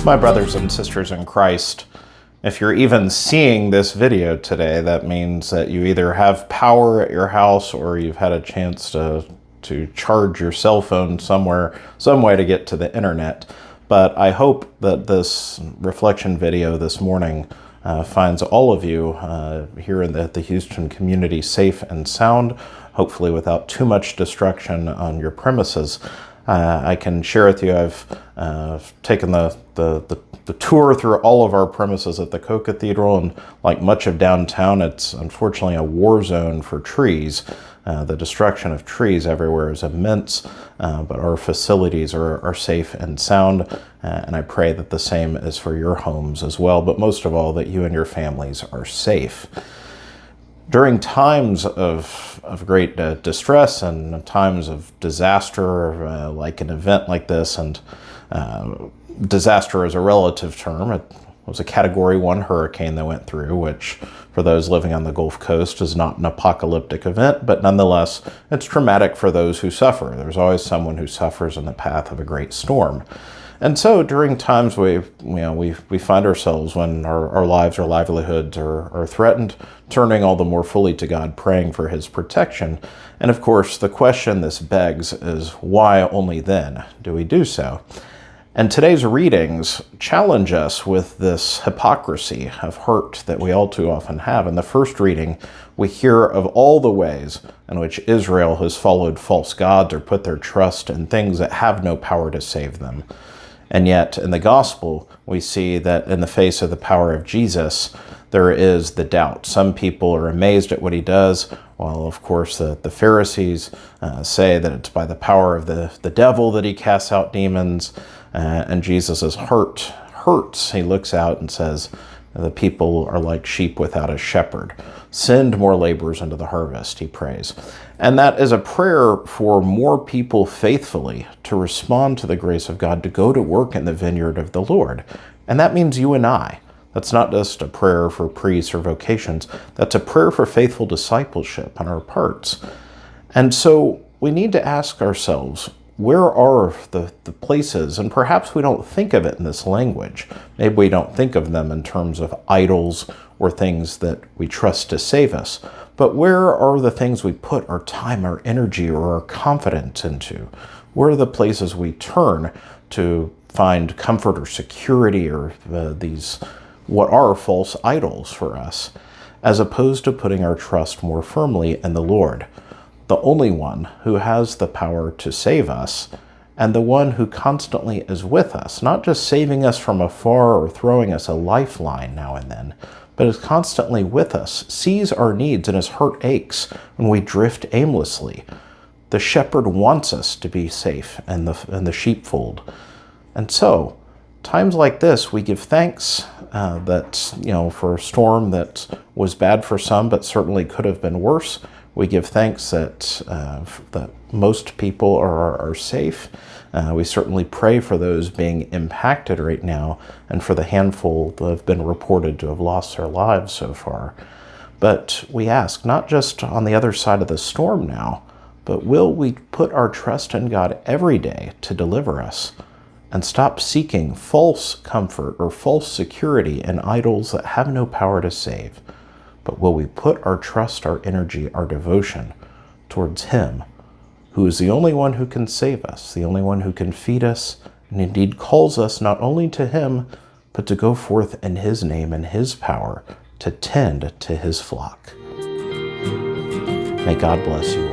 My brothers and sisters in Christ, if you're even seeing this video today, that means that you either have power at your house or you've had a chance to charge your cell phone somewhere, some way to get to the internet. But I hope that this reflection video this morning finds all of you here in the Houston community safe and sound, hopefully without too much destruction on your premises. I can share with you, I've taken the tour through all of our premises at the Co-Cathedral, and like much of downtown, it's unfortunately a war zone for trees. The destruction of trees everywhere is immense, but our facilities are safe and sound, and I pray that the same is for your homes as well, but most of all, that you and your families are safe. During times of great distress and times of disaster, like an event like this, and disaster is a relative term. It was a Category 1 hurricane that went through, which for those living on the Gulf Coast is not an apocalyptic event, but nonetheless, it's traumatic for those who suffer. There's always someone who suffers in the path of a great storm. And so during times we find ourselves when our lives or livelihoods are threatened, turning all the more fully to God, praying for his protection. And of course, the question this begs is, why only then do we do so? And today's readings challenge us with this hypocrisy of heart that we all too often have. In the first reading, we hear of all the ways in which Israel has followed false gods or put their trust in things that have no power to save them. And yet, in the gospel, we see that in the face of the power of Jesus, there is the doubt. Some people are amazed at what he does, while, of course, the Pharisees say that it's by the power of the devil that he casts out demons. And Jesus' heart hurts. He looks out and says, the people are like sheep without a shepherd. Send more laborers into the harvest, he prays. And that is a prayer for more people faithfully to respond to the grace of God, to go to work in the vineyard of the Lord. And that means you and I. That's not just a prayer for priests or vocations. That's a prayer for faithful discipleship on our parts. And so we need to ask ourselves, where are the places, and perhaps we don't think of it in this language. Maybe we don't think of them in terms of idols or things that we trust to save us. But where are the things we put our time, our energy, or our confidence into? Where are the places we turn to find comfort or security or these what are false idols for us, as opposed to putting our trust more firmly in the Lord, the only one who has the power to save us, and the one who constantly is with us, not just saving us from afar or throwing us a lifeline now and then, but is constantly with us, sees our needs, and his heart aches when we drift aimlessly. The shepherd wants us to be safe in the sheepfold. And so, times like this, we give thanks that, for a storm that was bad for some, but certainly could have been worse. We give thanks that most people are safe. We certainly pray for those being impacted right now and for the handful that have been reported to have lost their lives so far. But we ask, not just on the other side of the storm now, but will we put our trust in God every day to deliver us and stop seeking false comfort or false security in idols that have no power to save? But will we put our trust, our energy, our devotion towards him, who is the only one who can save us, the only one who can feed us, and indeed calls us not only to him, but to go forth in his name and his power to tend to his flock. May God bless you all.